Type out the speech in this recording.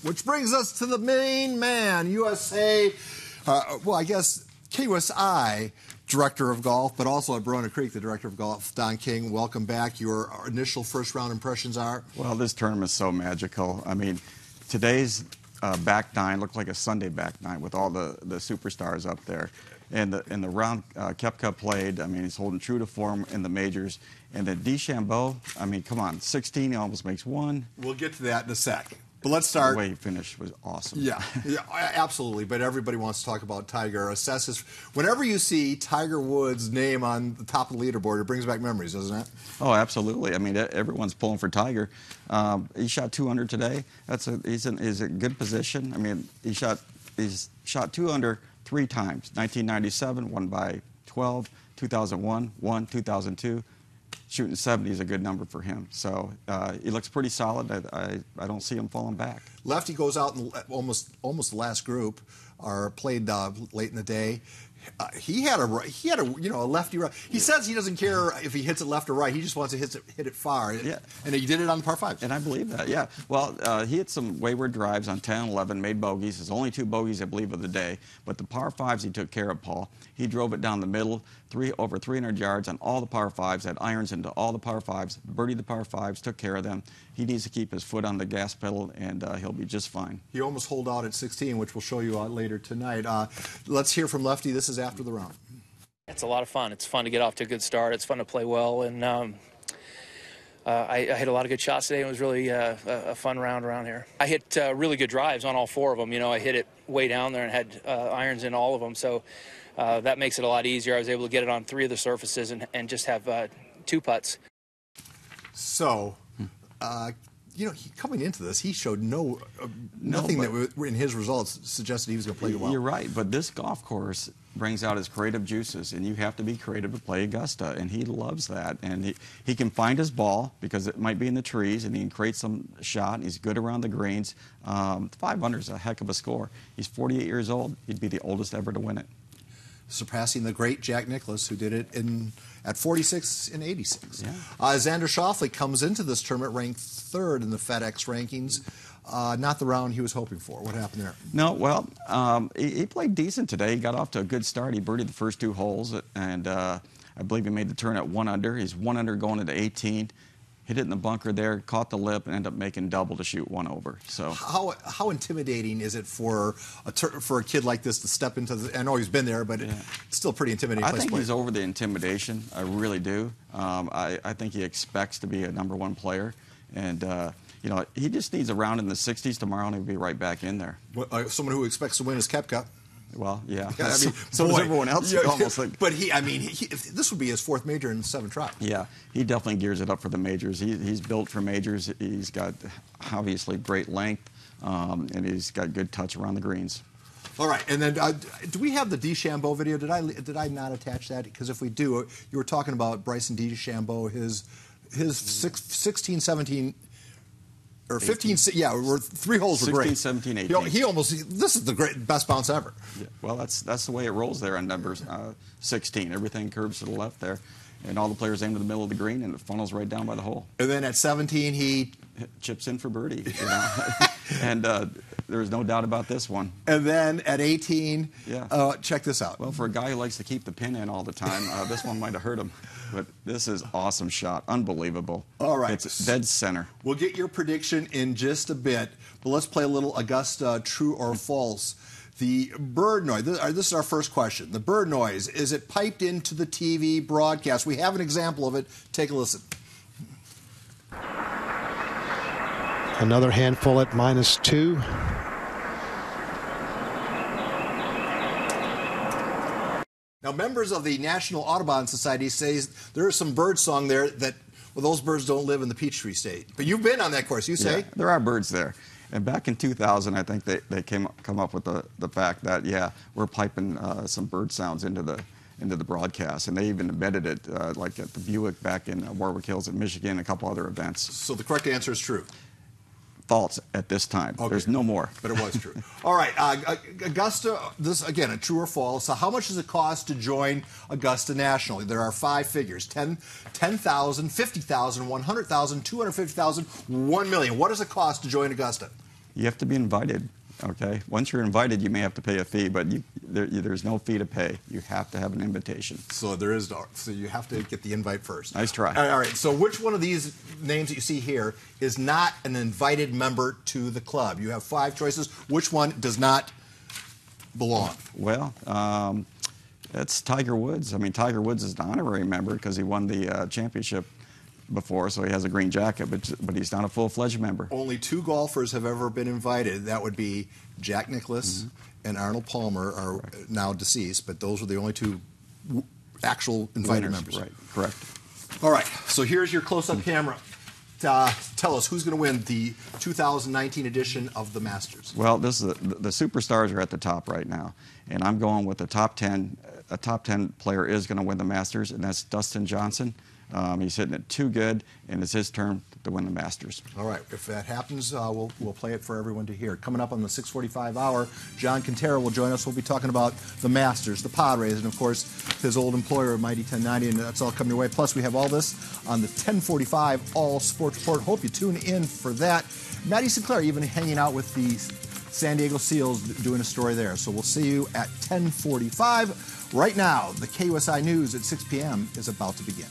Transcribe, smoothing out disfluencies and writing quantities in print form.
Which brings us to the main man, USA, well, I guess KUSI Director of Golf, but also at Verona Creek, the Director of Golf, Don King. Welcome back. Your initial first-round impressions are? Well, this tournament is so magical. I mean, today's back nine looked like a Sunday back nine with all the superstars up there. And the round Koepka played, I mean, he's holding true to form in the majors. And then DeChambeau, I mean, come on, 16, he almost makes one. We'll get to that in a sec. But let's start. The way he finished was awesome. Yeah, absolutely. But everybody wants to talk about Tiger. Assesses. Whenever you see Tiger Woods' name on the top of the leaderboard, it brings back memories, doesn't it? Oh, absolutely. I mean, everyone's pulling for Tiger. He shot 2 under today. He's in a good position. I mean, he's shot 2 under 3 times. 1997, won by 12. 2001, won. 2002. Shooting 70 is a good number for him. So he looks pretty solid. I don't see him falling back. Lefty goes out in almost the last group, or played late in the day. He had a lefty right. He says he doesn't care if he hits it left or right. He just wants to hit it far. Yeah. And he did it on the par 5. And I believe that, yeah. Well, he hit some wayward drives on 10 and 11, made bogeys. There's only 2 bogeys, I believe, of the day. But the par 5s he took care of, Paul. He drove it down the middle, over 300 yards on all the par 5s, had irons into all the par 5s, birdied the par 5s, took care of them. He needs to keep his foot on the gas pedal, and he'll be just fine. He almost holed out at 16, which we'll show you later tonight. Let's hear from Lefty. This is after the round. It's a lot of fun. It's fun to get off to a good start. It's fun to play well, and I hit a lot of good shots today. It was really a fun round around here. I hit really good drives on all 4 of them. You know, I hit it way down there and had irons in all of them, so that makes it a lot easier. I was able to get it on 3 of the surfaces and just have 2 putts. So, you know, coming into this, he showed nothing that in his results suggested he was going to play well. You're right, but this golf course brings out his creative juices, and you have to be creative to play Augusta, and he loves that. And he can find his ball because it might be in the trees, and he can create some shot, and he's good around the greens. 5 under is a heck of a score. He's 48 years old. He'd be the oldest ever to win it. Surpassing the great Jack Nicklaus, who did it at 46 and 86. Yeah. Xander Schauffele comes into this tournament ranked 3rd in the FedEx rankings. Not the round he was hoping for. What happened there? No, well, he played decent today. He got off to a good start. He birdied the first 2 holes, and I believe he made the turn at 1 under. He's 1 under going into 18. Hit it in the bunker there, caught the lip, and ended up making double to shoot 1 over. So how intimidating is it for a kid like this to step into the? I know he's been there, but it's still pretty intimidating. I think he's over the intimidation. I really do. I think he expects to be a #1 player, and you know, he just needs a round in the 60s tomorrow, and he'll be right back in there. Someone who expects to win is Koepka. Well, yeah. I mean, so does everyone else. Yeah, almost like, but this would be his 4th major in 7 tries. Yeah, he definitely gears it up for the majors. He's built for majors. He's got obviously great length, and he's got good touch around the greens. All right, and then do we have the DeChambeau video? Did I not attach that? Because if we do, you were talking about Bryson DeChambeau, his 16, 17. Or 15, 18. Yeah, 3 holes were great. 16, 17, 18. He almost, this is the best bounce ever. Yeah, well, that's the way it rolls there on number 16. Everything curves to the left there, and all the players aim to the middle of the green, and it funnels right down by the hole. And then at 17, he chips in for birdie. You know? And there's no doubt about this one. And then at 18, check this out. Well, for a guy who likes to keep the pin in all the time, this one might have hurt him. But this is awesome shot. Unbelievable. All right. It's dead center. We'll get your prediction in just a bit, but let's play a little Augusta true or false. The bird noise, this is our first question. The bird noise, is it piped into the TV broadcast? We have an example of it. Take a listen. Another handful at -2. Now, members of the National Audubon Society say there is some bird song there that, well, those birds don't live in the Peachtree State. But you've been on that course, you say? Yeah, there are birds there. And back in 2000, I think they come up with the fact that, yeah, we're piping some bird sounds into the broadcast. And they even embedded it, like at the Buick back in Warwick Hills in Michigan, and a couple other events. So the correct answer is true. False at this time. Okay. There's no more. But it was true. All right, Augusta, this, again, a true or false. So how much does it cost to join Augusta nationally? There are 5 figures, 10,000, 50,000, 100,000, 250,000, 1 million. What does it cost to join Augusta? You have to be invited. Okay. Once you're invited, you may have to pay a fee, but there's no fee to pay. You have to have an invitation. So there is. So you have to get the invite first. Nice try. All right. So which one of these names that you see here is not an invited member to the club? You have 5 choices. Which one does not belong? Well, that's Tiger Woods. I mean, Tiger Woods is an honorary member because he won the championship before, so he has a green jacket, but he's not a full-fledged member. Only 2 golfers have ever been invited. That would be Jack Nicklaus and Arnold Palmer, are now deceased, but those are the only 2 actual invited members. Right, correct. All right, so here's your close-up camera. Tell us who's going to win the 2019 edition of the Masters. Well, this is the superstars are at the top right now, and I'm going with the top 10. A top 10 player is going to win the Masters, and that's Dustin Johnson. He's hitting it too good, and it's his turn to win the Masters. All right. If that happens, we'll play it for everyone to hear. Coming up on the 6:45 hour, John Quintero will join us. We'll be talking about the Masters, the Padres, and, of course, his old employer, Mighty 1090, and that's all coming your way. Plus, we have all this on the 1045 All Sports Report. Hope you tune in for that. Maddie Sinclair even hanging out with the San Diego Seals doing a story there. So we'll see you at 10:45. Right now, the KUSI News at 6 p.m. is about to begin.